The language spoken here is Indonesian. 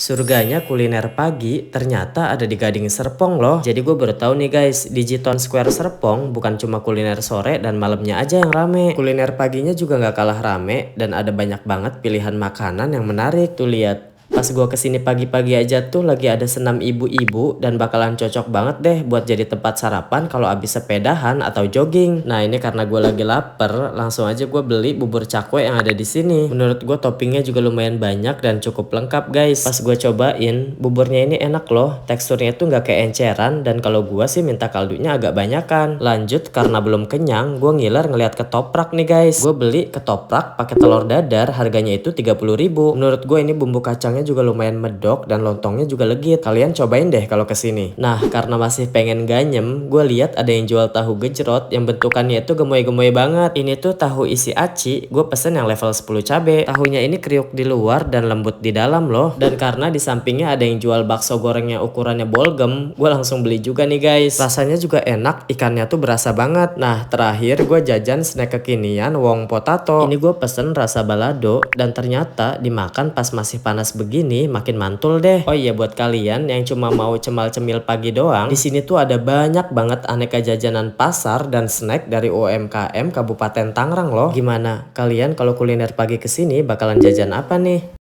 Surganya kuliner pagi ternyata ada di Gading Serpong loh. Jadi gue baru tahu nih guys, di Jiton Square Serpong bukan cuma kuliner sore dan malamnya aja yang rame. Kuliner paginya juga nggak kalah rame dan ada banyak banget pilihan makanan yang menarik. Tuh lihat. Pas gue kesini pagi-pagi aja tuh lagi ada senam ibu-ibu dan bakalan cocok banget deh buat jadi tempat sarapan kalau abis sepedahan atau jogging. Nah ini karena gue lagi lapar, langsung aja gue beli bubur cakwe yang ada di sini. Menurut gue toppingnya juga lumayan banyak dan cukup lengkap guys. Pas gue cobain, buburnya ini enak loh. Teksturnya tuh nggak kayak enceran dan kalau gue sih minta kaldunya agak banyakan. Lanjut karena belum kenyang, gue ngiler ngeliat ketoprak nih guys. Gue beli ketoprak pakai telur dadar, harganya itu 30.000. Menurut gue ini bumbu kacangnya juga lumayan medok dan lontongnya juga legit. Kalian cobain deh kalau kesini. Nah karena masih pengen ganyem, gue lihat ada yang jual tahu gejrot yang bentukannya itu gemoy-gemoy banget. Ini tuh tahu isi aci. Gue pesen yang level 10 cabe. Tahunya ini kriuk di luar dan lembut di dalam loh. Dan karena di sampingnya ada yang jual bakso gorengnya ukurannya bolgem, gue langsung beli juga nih guys. Rasanya juga enak, ikannya tuh berasa banget. Nah terakhir gue jajan snack kekinian Wong Potato. Ini gue pesen rasa balado dan ternyata dimakan pas masih panas begini makin mantul deh. Oh iya buat kalian yang cuma mau cemal-cemil pagi doang, di sini tuh ada banyak banget aneka jajanan pasar dan snack dari UMKM Kabupaten Tangerang loh. Gimana? Kalian kalau kuliner pagi kesini bakalan jajan apa nih?